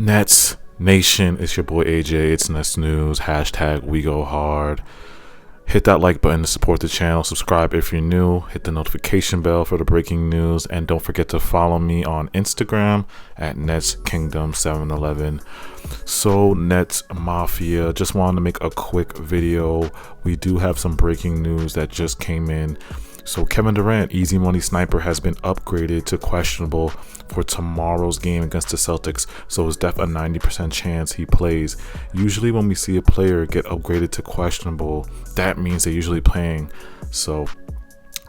Nets Nation, it's your boy AJ. It's Nets News. Hashtag we go hard. Hit that like button to support the channel. Subscribe if you're new. Hit the notification bell for the breaking news. And don't forget to follow me on Instagram at Nets Kingdom 711. So Nets Mafia, just wanted to make a quick video. We do have some breaking news that just came in. So Kevin Durant, Easy Money Sniper, has been upgraded to questionable for tomorrow's game against the Celtics. So it's definitely a 90% chance he plays. Usually when we see a player get upgraded to questionable, that means they're usually playing. So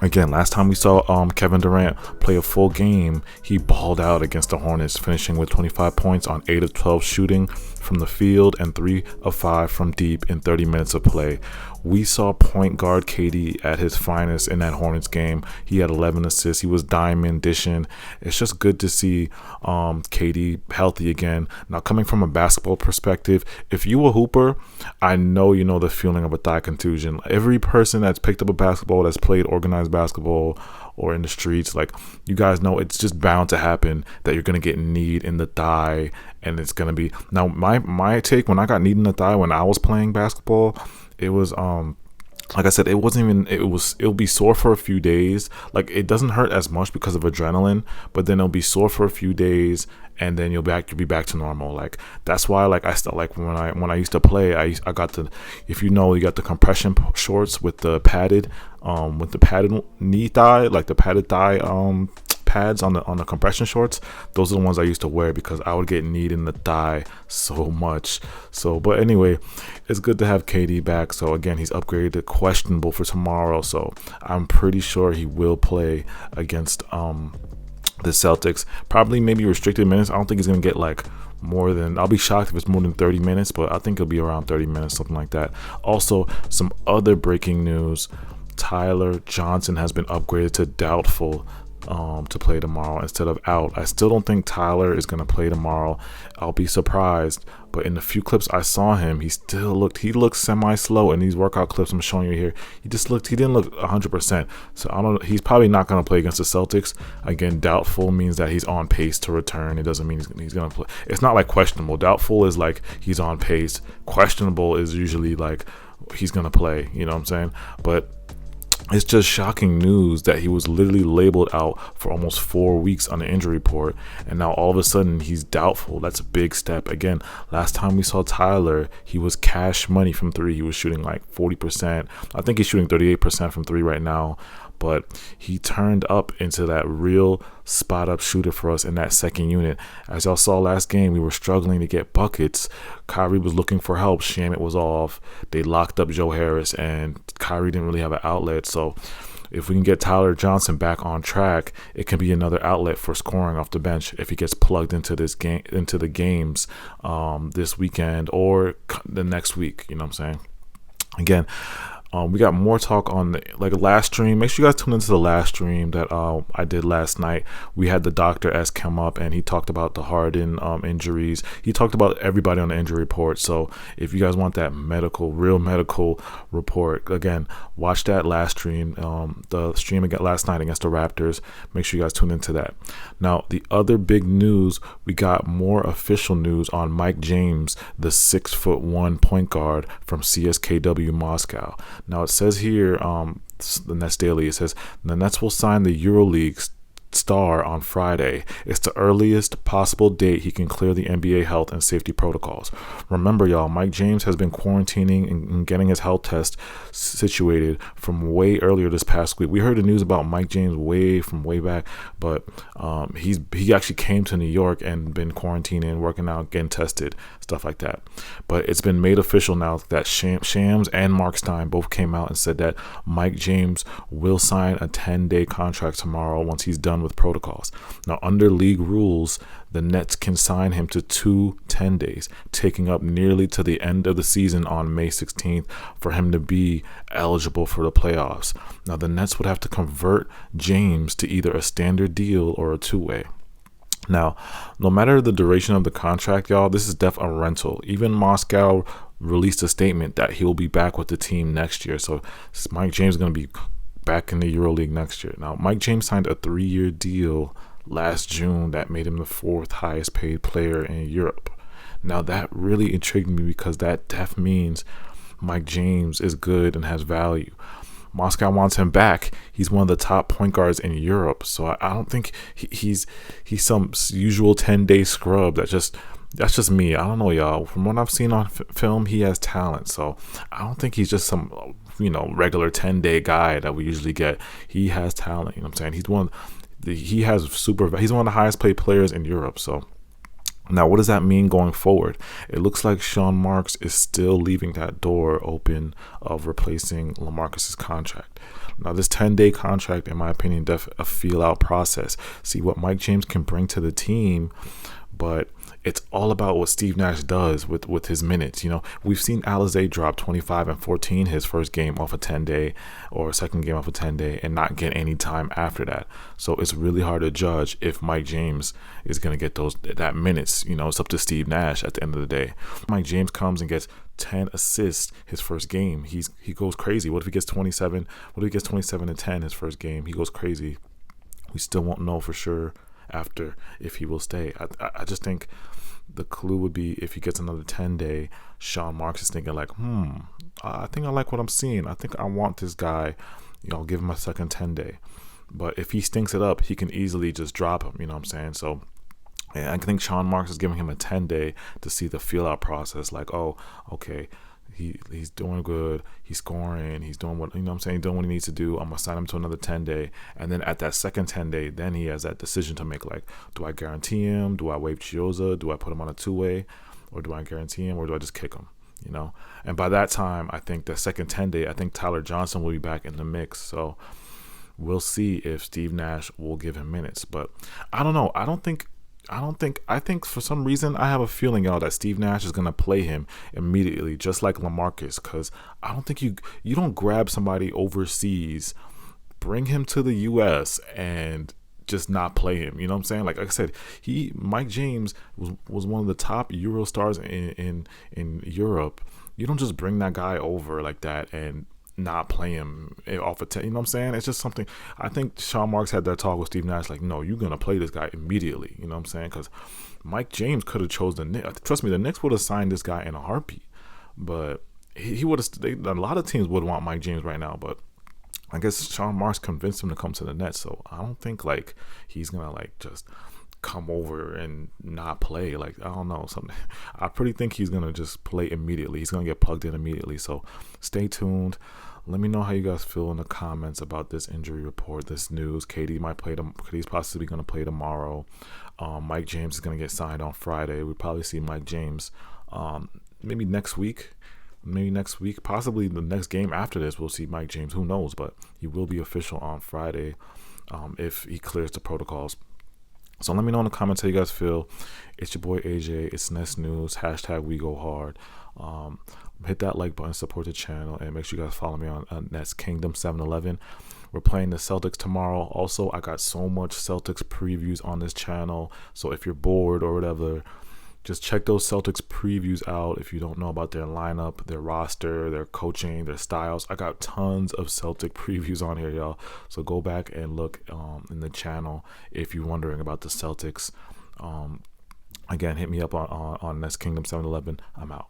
again, last time we saw Kevin Durant play a full game, he balled out against the Hornets, finishing with 25 points on 8 of 12 shooting from the field and 3 of 5 from deep in 30 minutes of play. We saw point guard KD at his finest in that Hornets game. He had 11 assists. He was diamond dishing. It's just good to see KD healthy again. Now, coming from a basketball perspective, if you a hooper, I know you know the feeling of a thigh contusion. Every person that's picked up a basketball, that's played organized basketball or in the streets, like, you guys know it's just bound to happen that you're going to get kneed in the thigh, and it's going to be. Now, my take, when I got kneed in the thigh when I was playing basketball, it was like I said, it wasn't even, it'll be sore for a few days. Like, it doesn't hurt as much because of adrenaline, but then it'll be sore for a few days, and then you'll be back to normal. Like, that's why, like, I still, like, when I used to play, I got the, if you know, you got the compression shorts with the padded knee thigh, like the padded thigh pads on the compression shorts. Those are the ones I used to wear because I would get kneed in the thigh so much. So, but anyway, it's good to have KD back. So again, he's upgraded to questionable for tomorrow. So I'm pretty sure he will play against the Celtics. Probably maybe restricted minutes. I don't think he's gonna get like more than, I'll be shocked if it's more than 30 minutes, but I think it'll be around 30 minutes, something like that. Also, some other breaking news: Tyler Johnson has been upgraded to doubtful to play tomorrow instead of out. I still don't think Tyler is going to play tomorrow. I'll be surprised, but in the few clips I saw him, he looked semi-slow in these workout clips I'm showing you here. He didn't look 100%. So I don't know, he's probably not going to play against the Celtics. Again, doubtful means that he's on pace to return. It doesn't mean he's going to play. It's not like questionable. Doubtful is like he's on pace. Questionable is usually like he's going to play, you know what I'm saying? But it's just shocking news that he was literally labeled out for almost 4 weeks on the injury report, and now all of a sudden he's doubtful. That's a big step. Again, last time we saw Tyler, he was cash money from three. He was shooting like 40%. I think he's shooting 38% from three right now. But he turned up into that real spot-up shooter for us in that second unit. As y'all saw last game, we were struggling to get buckets. Kyrie was looking for help. Shamet was off. They locked up Joe Harris, and Kyrie didn't really have an outlet. So if we can get Tyler Johnson back on track, it can be another outlet for scoring off the bench if he gets plugged into this game, into the games this weekend or the next week. You know what I'm saying? Again, we got more talk on the last stream. Make sure you guys tune into the last stream that I did last night. We had the Dr. S come up and he talked about the Harden injuries. He talked about everybody on the injury report. So if you guys want that real medical report, again, watch that last stream. The stream last night against the Raptors. Make sure you guys tune into that. Now, the other big news, we got more official news on Mike James, the 6'1" point guard from CSKW Moscow. Now, it says here, the Nets Daily, it says the Nets will sign the EuroLeague star on Friday. It's the earliest possible date he can clear the NBA health and safety protocols. Remember, y'all, Mike James has been quarantining and getting his health test situated from way earlier this past week. We heard the news about Mike James way back, but he actually came to New York and been quarantining, working out, getting tested, stuff like that. But it's been made official now that Shams and Mark Stein both came out and said that Mike James will sign a 10-day contract tomorrow once he's done with protocols. Now, under league rules, the Nets can sign him to 2 10 days, taking up nearly to the end of the season on May 16th for him to be eligible for the playoffs. Now, the Nets would have to convert James to either a standard deal or a two-way. Now, no matter the duration of the contract, y'all, this is a rental. Even Moscow released a statement that he'll be back with the team next year. So Mike James is going to be back in the EuroLeague next year. Now, Mike James signed a 3-year deal last June that made him the 4th highest paid player in Europe. Now that really intrigued me because that def means Mike James is good and has value. Moscow wants him back. He's one of the top point guards in Europe, so I don't think he's some usual 10-day scrub. That's just me. I don't know, y'all. From what I've seen on film, he has talent. So I don't think he's just some regular 10-day guy that we usually get. He has talent. You know what I'm saying? He's one of the highest paid players in Europe. So now, what does that mean going forward? It looks like Sean Marks is still leaving that door open of replacing Lamarcus's contract. Now, this 10-day contract, in my opinion, a feel-out process. See what Mike James can bring to the team, but it's all about what Steve Nash does with his minutes. We've seen Alize drop 25 and 14 his first game off a 10-day or second game off a 10-day and not get any time after that. So it's really hard to judge if Mike James is going to get that minutes. It's up to Steve Nash at the end of the day. Mike James comes and gets 10 assists his first game. He goes crazy. What if he gets 27? What if he gets 27 and 10 his first game? He goes crazy. We still won't know for sure after if he will stay. I just think the clue would be if he gets another 10-day, Sean Marks is thinking like, I think I like what I'm seeing. I think I want this guy. I'll give him a second 10-day. But if he stinks it up, he can easily just drop him. You know what I'm saying? So I think Sean Marks is giving him a 10-day to see the feel-out process. Like, oh, okay, he's doing good. He's scoring. He's doing what, I'm saying, doing what he needs to do. I'm going to sign him to another 10-day. And then at that second 10-day, then he has that decision to make. Like, do I guarantee him? Do I waive chiozza? Do I put him on a two-way? Or do I guarantee him? Or do I just kick him? And by that time, I think the second 10-day, I think Tyler Johnson will be back in the mix. So we'll see if Steve Nash will give him minutes. But I don't know. I think for some reason I have a feeling, y'all, that Steve Nash is going to play him immediately, just like Lamarcus, because I don't think you don't grab somebody overseas, bring him to the U.S. and just not play him. You know what I'm saying? Like I said, Mike James was one of the top Euro stars in Europe. You don't just bring that guy over like that and not play him off a 10. You know what I'm saying? It's just something. I think Sean Marks had that talk with Steve Nash, like, no, you're gonna play this guy immediately. You know what I'm saying? Because Mike James could have chose the Knicks. Trust me, the Knicks would have signed this guy in a heartbeat. But he would have. A lot of teams would want Mike James right now. But I guess Sean Marks convinced him to come to the Nets. So I don't think like he's gonna like just come over and not play. Like, I don't know, something. I pretty think he's gonna just play immediately. He's gonna get plugged in immediately. So stay tuned. Let me know how you guys feel in the comments about this injury report, this news. KD's possibly going to play tomorrow. Mike James is going to get signed on Friday. We'll probably see Mike James maybe next week. Possibly the next game after this, we'll see Mike James. Who knows? But he will be official on Friday if he clears the protocols. So let me know in the comments how you guys feel. It's your boy AJ. It's Nest News. # We Go Hard. Hit that like button, support the channel, and make sure you guys follow me on Nets Kingdom 711. We're playing the Celtics tomorrow. Also, I got so much Celtics previews on this channel. So if you're bored or whatever, just check those Celtics previews out. If you don't know about their lineup, their roster, their coaching, their styles, I got tons of Celtic previews on here, y'all. So go back and look in the channel if you're wondering about the Celtics. Again, hit me up on Nets Kingdom 711. I'm out.